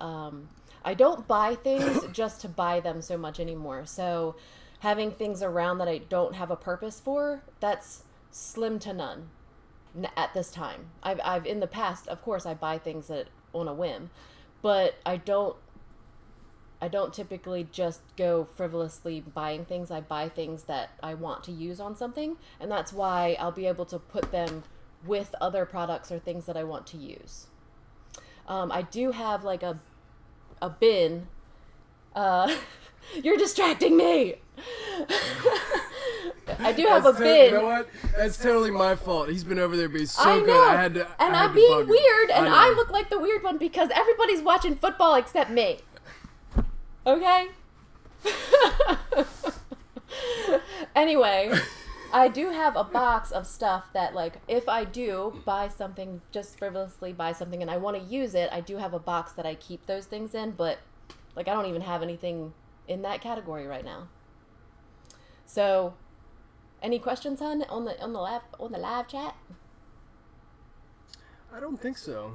B: I don't buy things just to buy them so much anymore. So having things around that I don't have a purpose for, that's slim to none at this time. I've in the past, of course, I buy things that on a whim, but I don't typically just go frivolously buying things. I buy things that I want to use on something, and that's why I'll be able to put them with other products or things that I want to use. I do have like a bin. You're distracting me. I do have a bin.
A: You know what? That's totally my fault. He's been over there being so
B: I know.
A: good. I had to.
B: And I'm being weird, and I look like the weird one because everybody's watching football except me. Okay? Anyway, I do have a box of stuff that, like, if I do buy something, just frivolously buy something, and I want to use it, I do have a box that I keep those things in, but, like, I don't even have anything in that category right now. So, any questions, hon, on the live chat?
A: I don't think so.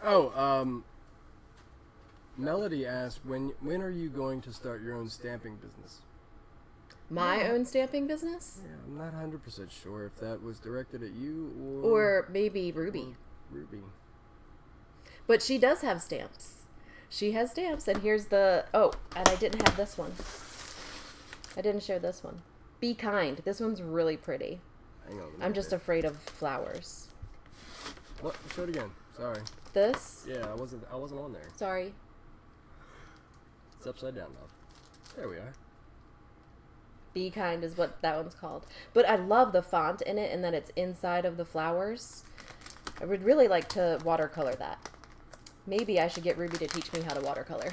A: Oh, Melody asked, when are you going to start your own stamping business?
B: My own stamping business?
A: Yeah, I'm not 100% sure if that was directed at you
B: or maybe Ruby.
A: Ruby.
B: But she does have stamps. She has stamps, and here's the... Oh, and I didn't have this one. I didn't show this one. Be Kind. This one's really pretty.
A: Hang on.
B: I'm just afraid of flowers.
A: What? Show it again. Sorry.
B: This?
A: Yeah, I wasn't on there.
B: Sorry.
A: It's upside down now. There we are.
B: Be Kind is what that one's called. But I love the font in it and that it's inside of the flowers. I would really like to watercolor that. Maybe I should get Ruby to teach me how to watercolor.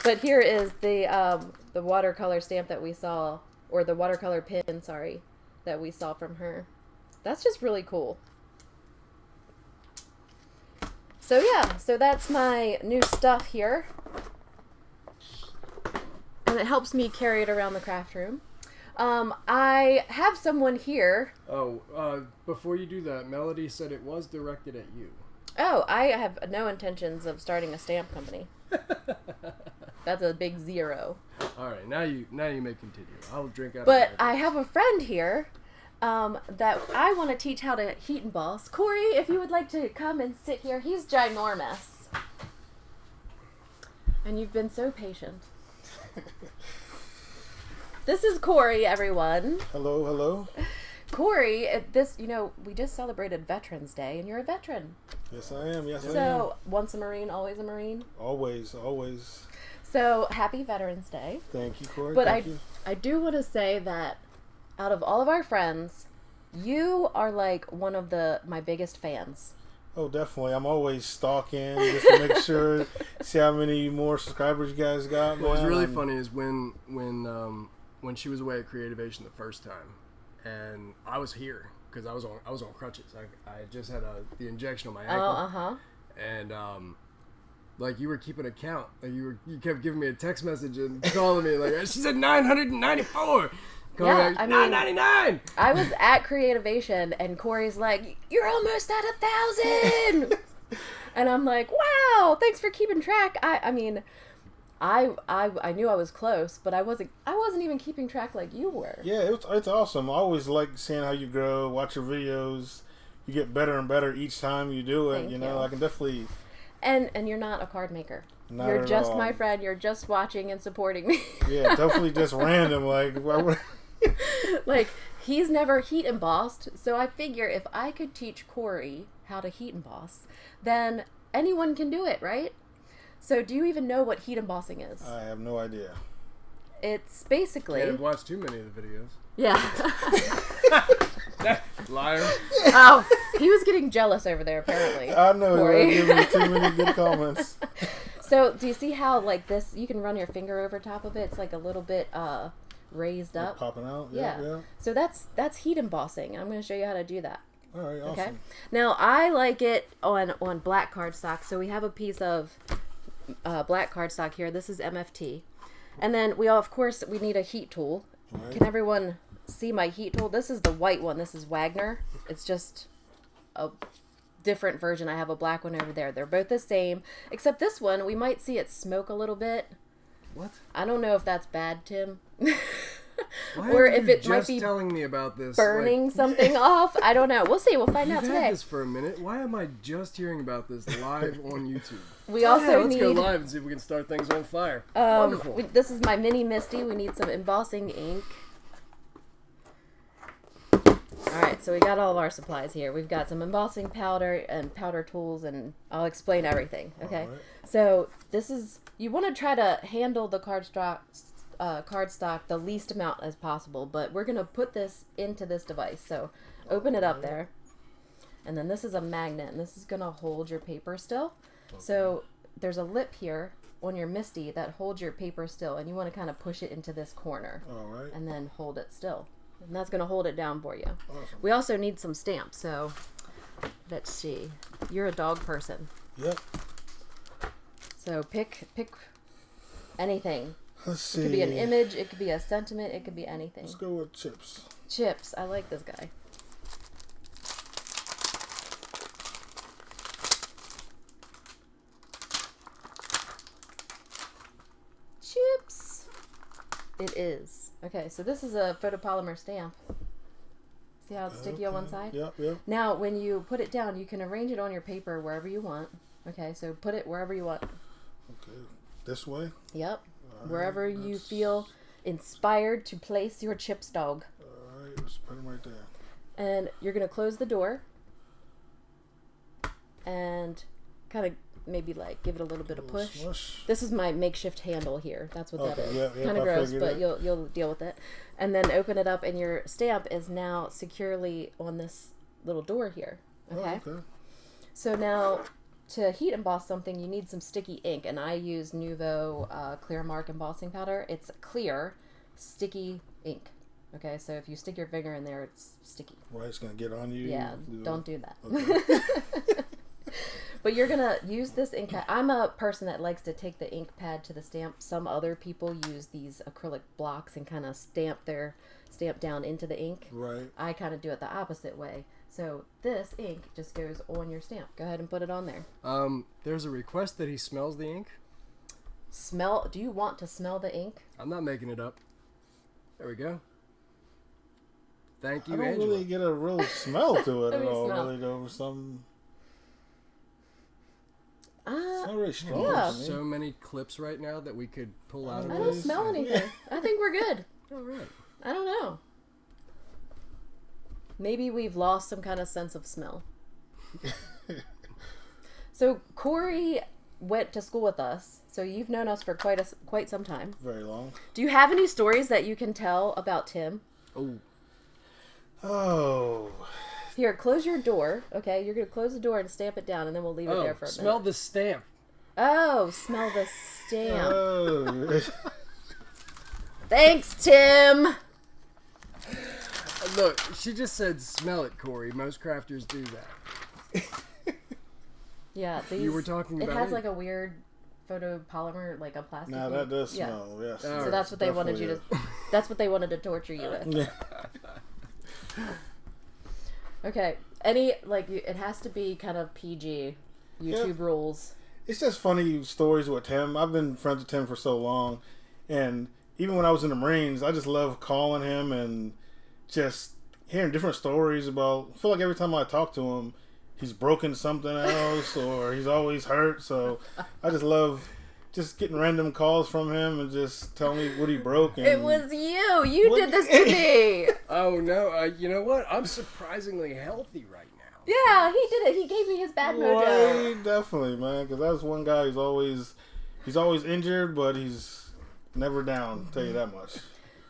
B: But here is the watercolor stamp that we saw, or the watercolor pin, sorry, that we saw from her. that's just really cool. So yeah, so that's my new stuff here. And it helps me carry it around the craft room. I have someone here.
A: Oh, before you do that, Melody said it was directed at you.
B: Oh, I have no intentions of starting a stamp company. That's a big 0.
A: All right, now you may continue. I'll drink out.
B: But I have a friend here that I want to teach how to heat emboss. Cory, if you would like to come and sit here. He's ginormous. And you've been so patient. This is Cory, everyone.
D: Hello, hello.
B: Cory, we just celebrated Veterans Day, and you're a veteran.
D: Yes, I am. Yes, I am.
B: So, once a Marine, always a Marine?
D: Always, always.
B: So, happy Veterans Day.
D: Thank you, Cory.
B: But
D: Thank you.
B: I do want to say that out of all of our friends, you are like one of my biggest fans.
D: Oh, definitely. I'm always stalking just to make sure, see how many more subscribers you guys got.
A: What was really funny is when she was away at Creativation the first time, and I was here because I was on crutches. I just had the injection on my ankle. And like you were keeping account. Like you kept giving me a text message and calling me like she said 994.
B: Yeah, I mean,
A: 999.
B: I was at Creativation and Cory's like, "You're almost at 1,000," and I'm like, "Wow, thanks for keeping track." I mean, I knew I was close, but I wasn't even keeping track like you were.
D: Yeah, it's awesome. I always like seeing how you grow. Watch your videos. You get better and better each time you do it.
B: Thank
D: You know,
B: you.
D: I can definitely.
B: And you're not a card maker.
D: Not
B: You're
D: at
B: just
D: all.
B: my friend. You're just watching and supporting me.
D: Yeah, definitely just random. Like,
B: Like, he's never heat embossed, so I figure if I could teach Cory how to heat emboss, then anyone can do it, right? So do you even know what heat embossing is?
D: I have no idea.
B: It's basically...
A: Can't have watched too many of the videos.
B: Yeah.
A: Liar.
B: Oh, he was getting jealous over there, apparently.
D: I know.
B: Cory.
D: You're giving me too many good comments.
B: So, do you see how, like, this, you can run your finger over top of it? It's, like, a little bit, raised up.
D: Popping out.
B: Yeah.
D: Yeah.
B: So that's heat embossing. I'm going to show you how to do that.
D: All right. Awesome.
B: Okay. Now I like it on black cardstock. So we have a piece of black cardstock here. This is MFT, and then we need a heat tool.
D: Right.
B: Can everyone see my heat tool? This is the white one. This is Wagner. It's just a different version. I have a black one over there. They're both the same, except this one we might see it smoke a little bit.
A: What?
B: I don't know if that's bad, Tim.
A: Why
B: or
A: are
B: if
A: you
B: it might
A: just
B: be
A: telling me about this?
B: burning something off. I don't know. We'll see. We'll find out
A: You've
B: today.
A: had this for a minute. Why am I just hearing about this live on YouTube?
B: We also
A: let's
B: need...
A: go live and see if we can start things on fire. Wonderful.
B: This is my mini MISTI. We need some embossing ink. Alright, so we got all of our supplies here. We've got some embossing powder and powder tools, and I'll explain everything. Okay,
D: Alright.
B: So this is... You want to try to handle the cardstock the least amount as possible, but we're going to put this into this device. So open it up there. And then this is a magnet, and this is going to hold your paper still. Okay. So there's a lip here on your MISTI that holds your paper still, and you want to kind of push it into this corner.
D: All right.
B: And then hold it still. And that's going to hold it down for you.
D: Awesome.
B: We also need some stamps, so let's see. You're a dog person.
D: Yep.
B: So pick anything.
D: Let's see.
B: It could be an image, it could be a sentiment, it could be anything.
D: Let's go with chips.
B: Chips. I like this guy. Chips. It is. Okay, so this is a photopolymer stamp. See how it's sticky on one side?
D: Yep, yep.
B: Now, when you put it down, you can arrange it on your paper wherever you want. Okay, so put it wherever you want.
D: Okay. This way?
B: Yep. Wherever you feel inspired to place your chips, dog.
D: All right, let's put them right there.
B: And you're going to close the door and kind of maybe like give it a little bit of push.
D: Smush.
B: This is my makeshift handle here. That's what that is.
D: Yeah,
B: Kind of gross, but
D: that.
B: you'll deal with it. And then open it up, and your stamp is now securely on this little door here. Okay.
D: Oh, okay.
B: So now, to heat emboss something, you need some sticky ink, and I use Nuvo Clear Mark embossing powder. It's clear, sticky ink. Okay, so if you stick your finger in there, it's sticky.
D: Right, it's gonna get on you.
B: Yeah, don't do that.
D: Okay.
B: But you're gonna use this ink pad. I'm a person that likes to take the ink pad to the stamp. Some other people use these acrylic blocks and kind of stamp down into the ink.
D: Right.
B: I kind of do it the opposite way. So this ink just goes on your stamp. Go ahead and put it on there.
A: There's a request that he smells the ink.
B: Smell? Do you want to smell the ink?
A: I'm not making it up. There we go. Thank you,
D: I don't
A: Angela.
D: really get a real smell to it
B: Let
D: at
B: me
D: all.
B: smell.
D: Really, over some. It's not really strong.
B: yeah.
D: to me.
A: So many clips right now that we could pull out of
B: I
A: this.
B: don't smell anything. I think we're good.
A: All right.
B: I don't know. Maybe we've lost some kind of sense of smell. So Cory went to school with us, so you've known us for quite some time.
D: Very long.
B: Do you have any stories that you can tell about Tim?
D: Oh.
B: Here, close your door. Okay, you're gonna close the door and stamp it down, and then we'll leave it there for a
A: smell
B: minute.
A: the stamp.
B: Oh, smell the stamp.
D: Oh.
B: Thanks, Tim.
A: Look, she just said smell it, Cory. Most crafters do that.
B: Yeah, these.
A: You were talking
B: It
A: about
B: has
A: it.
B: like a weird photopolymer, like a plastic.
D: Now that does
B: Yeah.
D: smell. Yes.
B: So that's what they wanted you to. That's what they wanted to torture you with.
D: Yeah.
B: Okay. It has to be kind of PG. YouTube rules.
D: It's just funny stories with Tim. I've been friends with Tim for so long, and even when I was in the Marines, I just love calling him and just hearing different stories about. I feel like every time I talk to him, he's broken something else or he's always hurt. So I just love just getting random calls from him and just telling me what he broke. And
B: It was you. You did this to me.
A: Oh no! You know what? I'm surprisingly healthy right now.
B: Yeah, he did it. He gave me his bad mojo.
D: Right, definitely, man. Because that's one guy who's always injured, but he's never down. I'll tell you that much.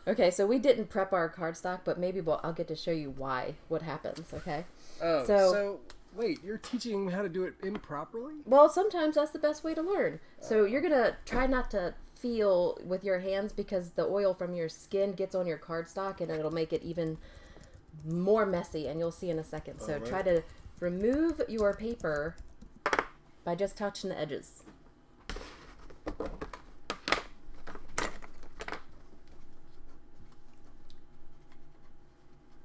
B: Okay, so we didn't prep our cardstock, but maybe I'll get to show you what happens. Okay.
A: Oh,
B: So-
A: so wait, you're teaching him how to do it improperly?
B: Well, sometimes that's the best way to learn. So you're gonna try not to feel with your hands because the oil from your skin gets on your cardstock and it'll make it even more messy, and you'll see in a second. So
D: Alright.
B: try to remove your paper by just touching the edges.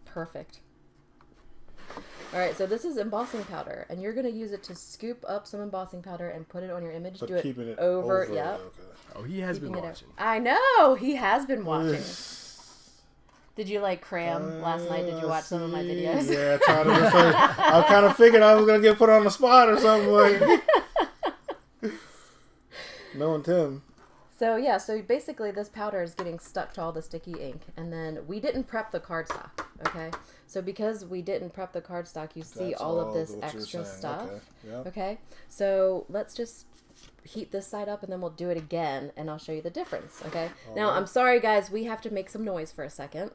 B: Perfect. Alright, so this is embossing powder, and you're going to use it to scoop up some embossing powder and put it on your image.
D: But
B: Do
D: keeping it
B: over,
D: over.
B: yeah.
D: Okay.
A: Oh, he has been
B: Keeping it
A: watching.
B: I know! He has been watching. Did you cram last night? Did you watch some of my videos?
D: Yeah, trying to refer. I kind of figured I was gonna get put on the spot or something like. Knowing Tim.
B: So yeah, so basically this powder is getting stuck to all the sticky ink, and then we didn't prep the cardstock. Okay, so because we didn't prep the cardstock, you see
D: That's
B: all of this
D: what you're
B: extra
D: saying.
B: stuff.
D: Okay. Yep.
B: Okay, so let's just heat this side up, and then we'll do it again, and I'll show you the difference. Okay. Now I'm sorry, guys, we have to make some noise for a second.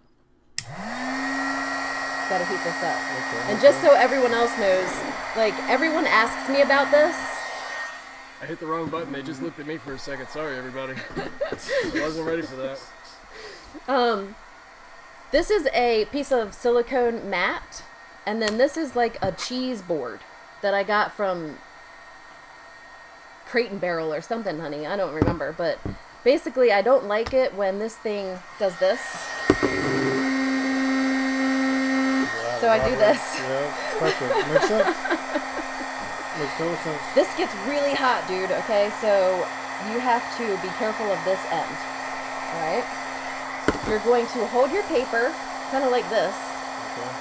B: Gotta heat this up.
D: Okay.
B: And just so everyone else knows, everyone asks me about this.
A: I hit the wrong button. They just looked at me for a second. Sorry, everybody. I wasn't ready for that.
B: This is a piece of silicone mat, and then this is a cheese board that I got from Crate and Barrel or something, honey. I don't remember, but basically I don't like it when this thing does this. So I do this.
D: Yeah, perfect. Makes sense. Makes total sense.
B: This gets really hot, dude, okay? So you have to be careful of this end, alright? You're going to hold your paper, kind of like this,
D: Okay.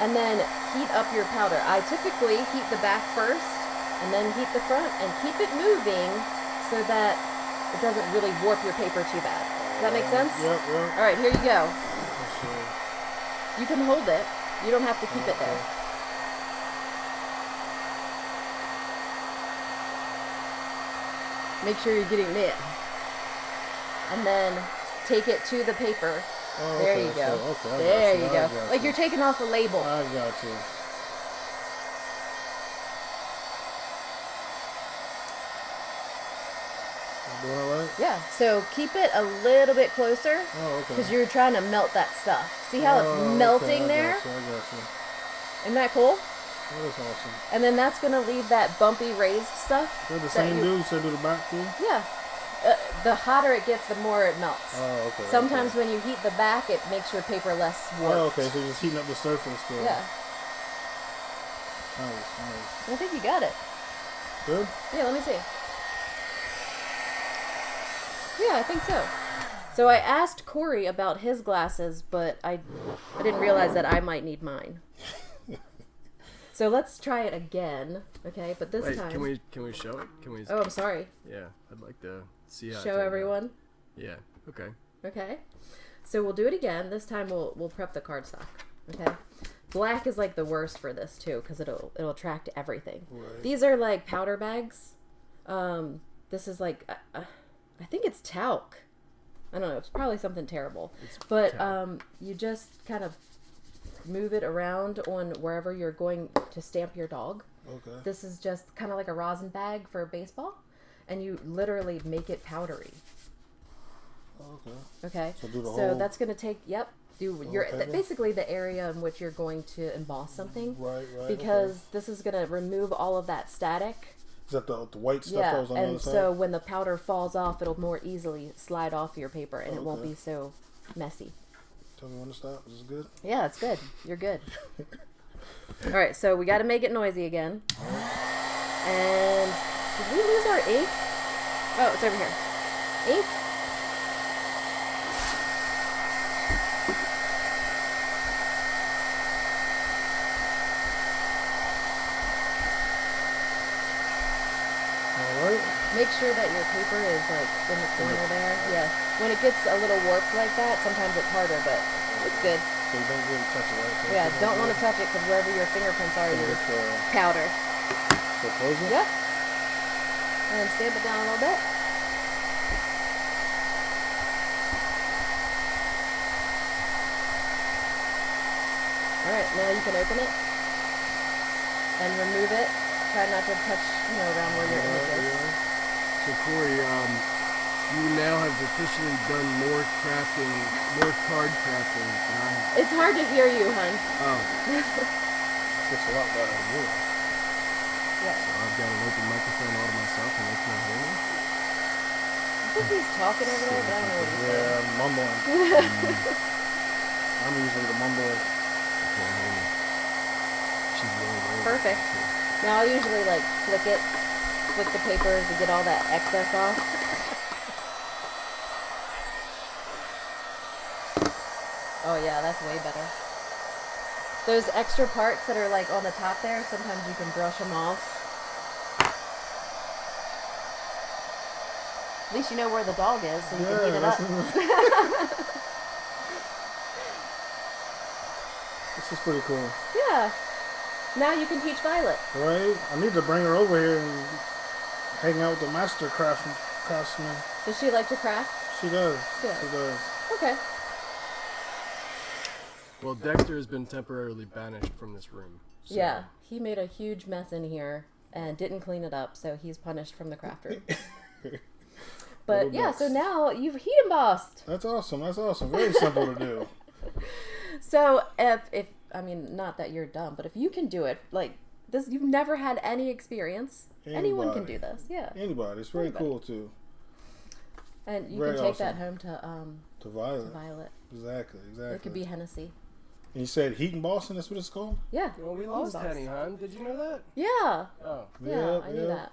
B: and then heat up your powder. I typically heat the back first, and then heat the front, and keep it moving so that it doesn't really warp your paper too bad. Does that make sense?
D: Yep, yep.
B: Alright, here you go.
D: Let's see.
B: You can hold it. You don't have to keep it there. Make sure you're getting it. And then take it to the paper.
D: Oh,
B: There
D: okay,
B: you go.
D: so- okay, I
B: There
D: got
B: you
D: I
B: go.
D: got
B: Like you're taking off a label.
D: I got you. Doing all right?
B: Yeah, so keep it a little bit closer.
D: Oh, okay.
B: Because you're trying to melt that stuff. See how it's melting there?
D: I got you.
B: Isn't that cool?
D: That is awesome.
B: And then that's going to leave that bumpy raised stuff.
D: They're the same dude said to the back too?
B: Yeah. The hotter it gets, the more it melts.
D: Oh, okay.
B: Sometimes when you heat the back, it makes your paper less warm.
D: Oh, okay. So you're just heating up the surface still.
B: Yeah.
D: Nice.
B: I think you got it.
D: Good?
B: Yeah, let me see. Yeah, I think so. So I asked Cory about his glasses, but I didn't realize that I might need mine. So let's try it again, okay? But this time.
A: Can we show it? Can we?
B: Oh, I'm sorry.
A: Yeah, I'd like to see how.
B: Show everyone.
A: Yeah. Okay.
B: Okay. So we'll do it again. This time we'll prep the cardstock. Okay. Black is like the worst for this too, because it'll attract everything.
D: Right.
B: These are like powder bags. This is like I think it's talc. I don't know. It's probably something terrible. But you just kind of move it around on wherever you're going to stamp your dog.
D: Okay.
B: This is just kind of like a rosin bag for baseball, and you literally make it powdery.
D: Okay.
B: Okay.
D: So do the
B: So
D: whole...
B: that's going to take, basically the area in which you're going to emboss something.
D: Right.
B: Because this is going to remove all of that static.
D: Is that the white stuff that was on the other side?
B: And so when the powder falls off, it'll more easily slide off your paper, and it won't be so messy.
D: Tell me when to stop. Is this good?
B: Yeah, it's good. You're good. All right, so we got to make it noisy again. And did we lose our ink? Oh, it's over here. Ink. Make sure that your paper is like in the corner there. Yeah. When it gets a little warped like that, sometimes it's harder, but it's good.
D: So you don't really touch it, right? So
B: yeah, don't want to touch it because wherever your fingerprints are, your powder.
D: So close it?
B: Yep. And stamp it down a little bit. Alright, now you can open it and remove it. Try not to touch, around where your image is.
D: Yeah.
A: So Cory, you now have officially done more card crafting than I have.
B: It's hard to hear you, hun.
A: Oh.
D: It's a lot better than you.
B: Yeah.
A: So I've got an open microphone all to myself and they can't hear me.
B: I think he's talking over there, but I don't know what he's saying.
D: Yeah, I'm mumbling. I'm usually the mumbler.
A: Can't hear me. She's really
B: Perfect. Now I'll usually flick the paper to get all that excess off. Oh yeah, that's way better. Those extra parts that are on the top there, sometimes you can brush them off. At least you know where the dog is, so you can heat it up.
D: This is pretty cool.
B: Yeah. Now you can teach Violet.
D: Right? I need to bring her over here and hang out with the master craftsman.
B: Does she like to craft?
D: She does.
B: Good.
D: She does.
B: Okay.
A: Well, Dexter has been temporarily banished from this room. So.
B: Yeah, he made a huge mess in here and didn't clean it up, so he's punished from the craft room. But yeah, so now you've heat embossed.
D: That's awesome. That's awesome. Very simple to do.
B: So if I mean, not that you're dumb, but if you can do it, this, you've never had any experience. Anyone can do this. Yeah.
D: Anybody. It's very cool too.
B: And you can take that home to
D: Violet.
B: To Violet.
D: Exactly.
B: It could be Hennessy.
D: And you said heat embossing, that's what it's called?
B: Yeah.
A: Well, we lost Henny, hon. Did you know that?
B: Yeah.
A: Oh.
B: Yeah, I knew that.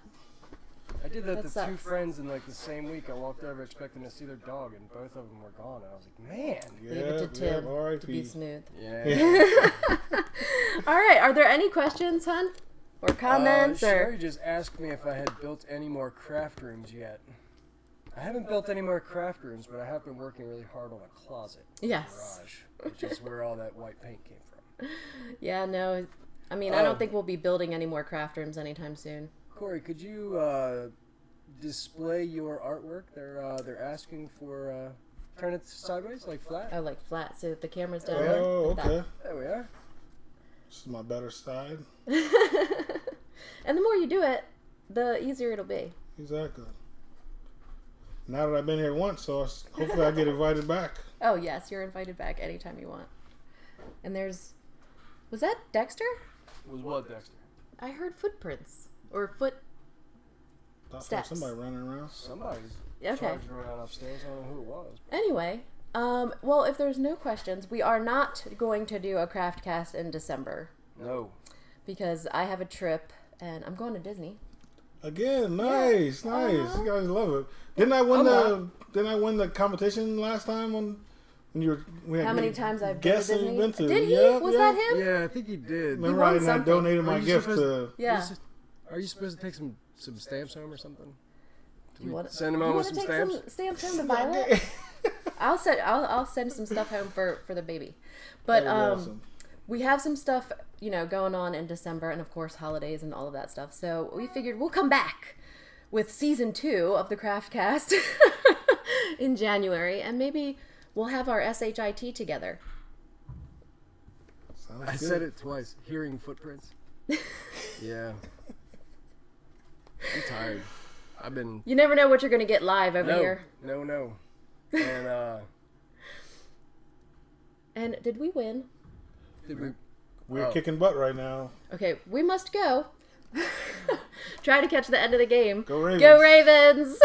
A: I did that to
B: sucks.
A: 2 friends in the same week. I walked over expecting to see their dog, and both of them were gone. And I was like, man.
B: Leave it to Tim to be smooth.
A: Yeah.
B: All right. Are there any questions, hon? Or comments?
A: Sherry just asked me if I had built any more craft rooms yet. I haven't built any more craft rooms, but I have been working really hard on a closet.
B: Yes.
A: Garage, which is where all that white paint came from.
B: Yeah, no. I mean, I don't think we'll be building any more craft rooms anytime soon.
A: Cory, could you display your artwork? They're asking for turn it sideways, like flat.
B: Oh, like flat, so the camera's down.
D: Oh,
B: like
D: okay.
A: There we are.
D: This is my better side.
B: And the more you do it, the easier it'll be.
D: Exactly. now that I've been here once, so hopefully I get invited back.
B: Oh, yes, you're invited back anytime you want. And was that Dexter?
A: Was what, Dexter?
B: I heard footprints. Or foot steps.
D: Somebody running around.
A: Somebody's
B: Okay.
A: charging around upstairs. I don't know who it was.
B: Anyway, well, if there's no questions, we are not going to do a craft cast in December.
A: No.
B: Because I have a trip, and I'm going to Disney.
D: Again, nice. You guys love it. Didn't I win the competition last time when we had
B: How many times I've been to
D: guests that
B: Disney?
D: you've been to?
B: Did he?
D: Yeah,
B: Was that him?
A: Yeah, I think he did.
D: Remember
B: won
D: I
B: something.
D: donated my gift to...
B: Yeah.
A: Are you supposed to take some stamps home or something?
B: You want
A: Send him home with some stamps?
B: Some stamps home to Violet? I'll send some stuff home for the baby. But
D: awesome.
B: we have some stuff, going on in December, and of course holidays and all of that stuff. So we figured we'll come back with season 2 of the Craft Cast in January, and maybe we'll have our SHIT together.
A: I said it twice. Hearing footprints. Yeah. I'm tired. I've been...
B: You never know what you're going to get live over here.
A: No.
B: And did we win?
D: We're kicking butt right now.
B: Okay, we must go. Try to catch the end of the game.
D: Go Ravens.
B: Go Ravens!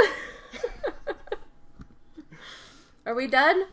B: Are we done?